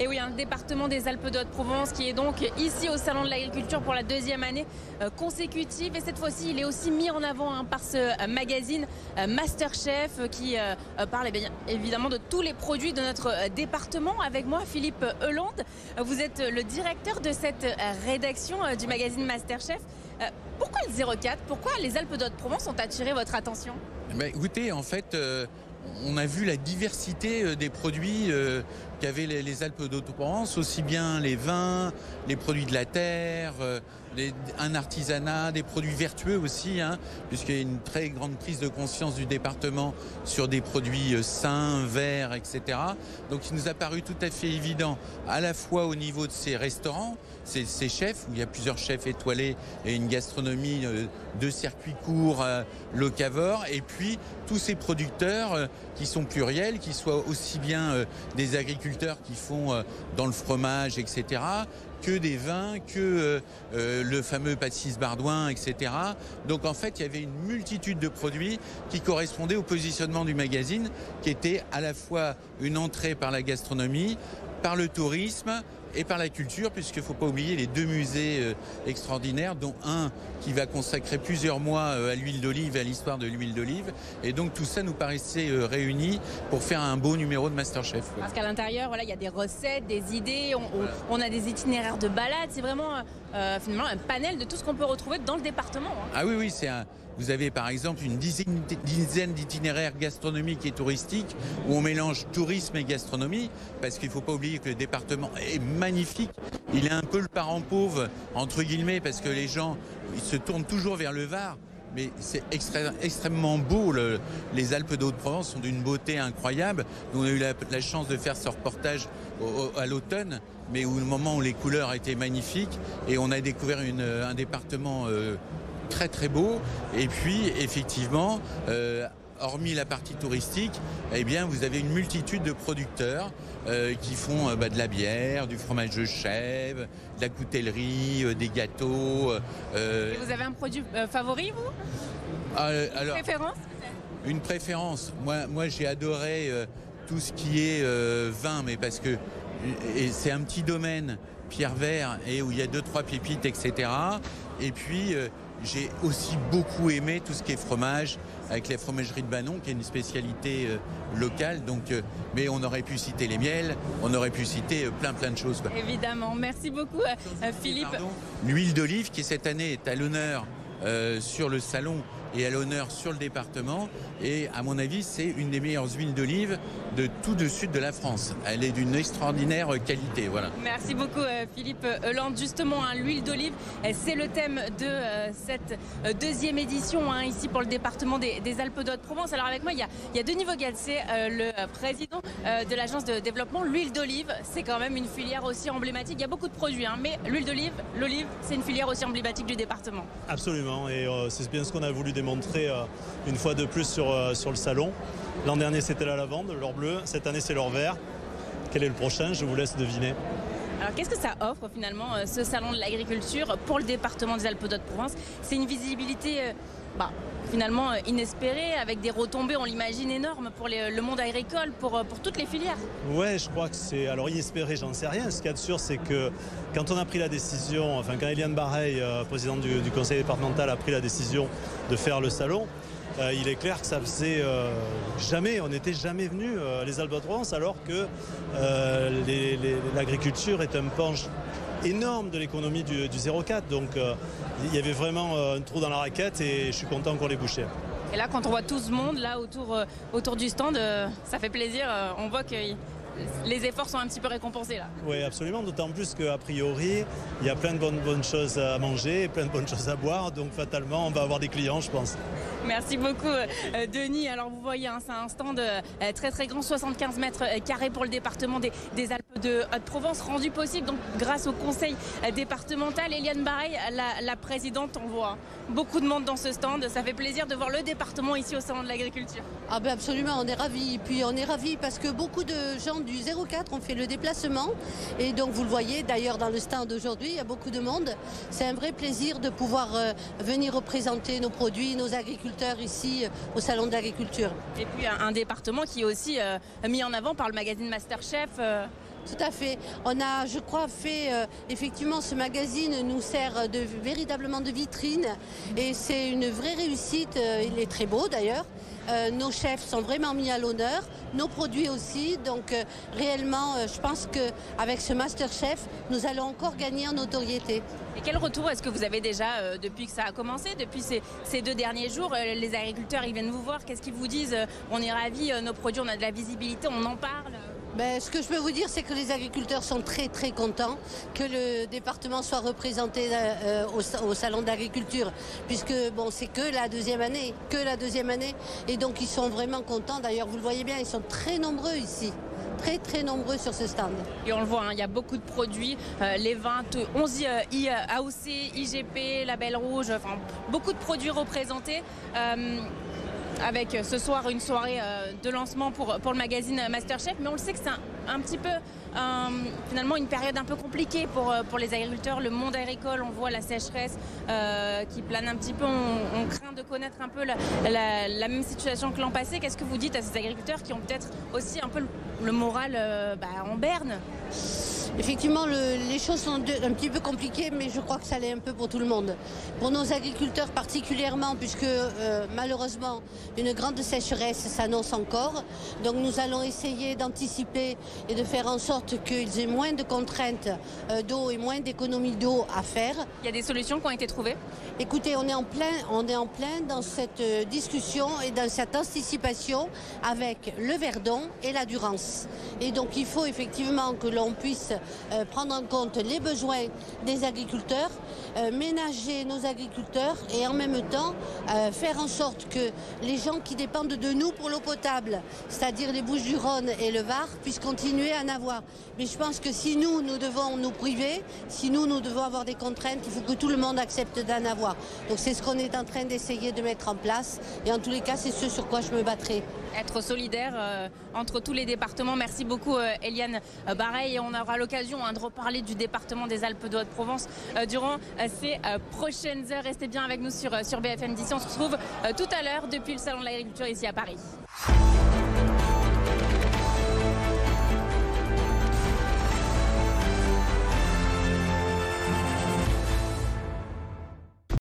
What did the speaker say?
oui, le département des Alpes de Haute-Provence qui est donc ici au Salon de l'Agriculture pour la deuxième année consécutive. Et cette fois-ci, il est aussi mis en avant par ce magazine Masterchef qui parle évidemment de tous les produits de notre département. Avec moi, Philippe Hollande, vous êtes le directeur de cette rédaction du magazine Masterchef. Pourquoi le 04 ? Pourquoi les Alpes de Haute-Provence ont attiré votre attention ? Écoutez, en fait, on a vu la diversité des produits qu'avaient les Alpes d'Haute-Provence, aussi bien les vins, les produits de la terre, un artisanat, des produits vertueux aussi, puisqu'il y a une très grande prise de conscience du département sur des produits sains, verts, etc. Donc il nous a paru tout à fait évident, à la fois au niveau de ces restaurants, ces chefs, où il y a plusieurs chefs étoilés et une gastronomie de circuits courts, locavores, et puis tous ces producteurs qui sont pluriels, qui soient aussi bien des agriculteurs qui font dans le fromage, etc., que des vins, que le fameux pastis bardouin, etc. Donc en fait, il y avait une multitude de produits qui correspondaient au positionnement du magazine, qui était à la fois une entrée par la gastronomie, par le tourisme et par la culture, puisqu'il ne faut pas oublier les deux musées extraordinaires, dont un qui va consacrer plusieurs mois à l'huile d'olive et à l'histoire de l'huile d'olive. Et donc tout ça nous paraissait réuni pour faire un beau numéro de Masterchef. Parce qu'à l'intérieur, il y a des recettes, des idées, on a des itinéraires de balade. C'est vraiment finalement un panel de tout ce qu'on peut retrouver dans le département. Ah oui, vous avez par exemple une dizaine d'itinéraires gastronomiques et touristiques où on mélange tourisme et gastronomie, parce qu'il ne faut pas oublier que le département est magnifique. Il est un peu le parent pauvre, entre guillemets, parce que les gens ils se tournent toujours vers le Var. Mais c'est extrêmement beau. Les Alpes d'Haute-Provence sont d'une beauté incroyable. Nous, on a eu la chance de faire ce reportage à l'automne, mais au moment où les couleurs étaient magnifiques. Et on a découvert un département très très beau. Et puis, effectivement, hormis la partie touristique, eh bien, vous avez une multitude de producteurs qui font de la bière, du fromage de chèvre, de la coutellerie, des gâteaux. Et vous avez un produit favori, vous ? Alors, préférence ? Une préférence. Moi j'ai adoré tout ce qui est vin, mais parce que c'est un petit domaine, Pierre Vert, et où il y a 2-3 pépites, etc. Et puis j'ai aussi beaucoup aimé tout ce qui est fromage, avec la fromagerie de Banon, qui est une spécialité locale. Donc, mais on aurait pu citer les miels, on aurait pu citer plein de choses. Évidemment. Merci beaucoup, Philippe. L'huile d'olive, qui cette année est à l'honneur sur le salon et à l'honneur sur le département. Et à mon avis, c'est une des meilleures huiles d'olive de tout le sud de la France. Elle est d'une extraordinaire qualité. Voilà. Merci beaucoup Philippe Hollande. Justement, l'huile d'olive, c'est le thème de cette deuxième édition ici pour le département des Alpes de Haute-Provence. Alors avec moi, il y a Denis Vogel, c'est le président de l'agence de développement. L'huile d'olive, c'est quand même une filière aussi emblématique. Il y a beaucoup de produits, mais l'huile d'olive, l'olive, c'est une filière aussi emblématique du département. Absolument, et c'est bien ce qu'on a voulu démontrer une fois de plus sur le salon. L'an dernier c'était la lavande, l'or bleu, cette année c'est l'or vert. Quel est le prochain? Je vous laisse deviner. Alors qu'est-ce que ça offre finalement ce salon de l'agriculture pour le département des Alpes d'Haute-Provence? C'est une visibilité finalement inespérée, avec des retombées, on l'imagine, énormes pour le monde agricole, pour toutes les filières. Ouais, je crois que c'est... Alors inespéré, j'en sais rien. Ce qu'il y a de sûr, c'est que quand on a pris la décision, quand Eliane Bareil, présidente du conseil départemental, a pris la décision de faire le salon, il est clair que ça faisait on n'était jamais venu les Alpes d'Haute-Provence, alors que l'agriculture est un penche énorme de l'économie du 04. Donc il y avait vraiment un trou dans la raquette et je suis content qu'on l'ait bouché. Et là, quand on voit tout ce monde là autour du stand, ça fait plaisir. On voit que les efforts sont un petit peu récompensés là. Oui, absolument, d'autant plus qu'a priori, il y a plein de bonnes choses à manger, plein de bonnes choses à boire, donc fatalement, on va avoir des clients, je pense. Merci beaucoup, Denis. Alors vous voyez, c'est un stand très très grand, 75 mètres carrés pour le département des Alpes de Haute-Provence, rendu possible donc grâce au conseil départemental. Eliane Bareil, la présidente, on voit beaucoup de monde dans ce stand. Ça fait plaisir de voir le département ici au salon de l'agriculture. Ah ben absolument, on est ravis. Puis on est ravis parce que beaucoup de gens du 04 ont fait le déplacement. Et donc vous le voyez d'ailleurs dans le stand d'aujourd'hui, il y a beaucoup de monde. C'est un vrai plaisir de pouvoir venir représenter nos produits, nos agriculteurs ici au salon de l'agriculture. Et puis un département qui est aussi mis en avant par le magazine Masterchef. Tout à fait. On a, je crois, fait effectivement ce magazine nous sert véritablement de vitrine et c'est une vraie réussite. Il est très beau d'ailleurs. Nos chefs sont vraiment mis à l'honneur, nos produits aussi. Donc réellement, je pense qu'avec ce Masterchef, nous allons encore gagner en notoriété. Et quel retour est-ce que vous avez déjà depuis que ça a commencé, depuis ces 2 derniers jours? Les agriculteurs, ils viennent vous voir, qu'est-ce qu'ils vous disent? On est ravis, nos produits, on a de la visibilité, on en parle. Ce que je peux vous dire, c'est que les agriculteurs sont très très contents que le département soit représenté au salon d'agriculture, puisque bon, c'est que la deuxième année, et donc ils sont vraiment contents. D'ailleurs, vous le voyez bien, ils sont très nombreux ici. Très très nombreux sur ce stand. Et on le voit, hein, il y a beaucoup de produits, les 11 AOC, IGP, Label Rouge, enfin beaucoup de produits représentés. Avec ce soir une soirée de lancement pour le magazine Masterchef, mais on le sait que c'est un petit peu finalement une période un peu compliquée pour les agriculteurs, le monde agricole, on voit la sécheresse qui plane un petit peu, on craint de connaître un peu la même situation que l'an passé. Qu'est-ce que vous dites à ces agriculteurs qui ont peut-être aussi un peu le moral en berne? Effectivement, les choses sont un petit peu compliquées, mais je crois que ça l'est un peu pour tout le monde. Pour nos agriculteurs particulièrement, puisque malheureusement, une grande sécheresse s'annonce encore. Donc nous allons essayer d'anticiper et de faire en sorte qu'ils aient moins de contraintes d'eau et moins d'économies d'eau à faire. Il y a des solutions qui ont été trouvées? Écoutez, on est en plein dans cette discussion et dans cette anticipation avec le Verdon et la Durance. Et donc il faut effectivement que l'on puisse prendre en compte les besoins des agriculteurs, ménager nos agriculteurs et en même temps faire en sorte que les gens qui dépendent de nous pour l'eau potable, c'est-à-dire les Bouches-du-Rhône et le Var, puissent continuer à en avoir. Mais je pense que si nous devons nous priver, si nous devons avoir des contraintes, il faut que tout le monde accepte d'en avoir. Donc c'est ce qu'on est en train d'essayer de mettre en place et en tous les cas c'est ce sur quoi je me battrai. Être solidaire entre tous les départements. Merci beaucoup Eliane Bareil, et on aura l'occasion de reparler du département des Alpes de Haute-Provence durant ces prochaines heures. Restez bien avec nous sur BFM 10. On se retrouve tout à l'heure depuis le Salon de l'Agriculture ici à Paris.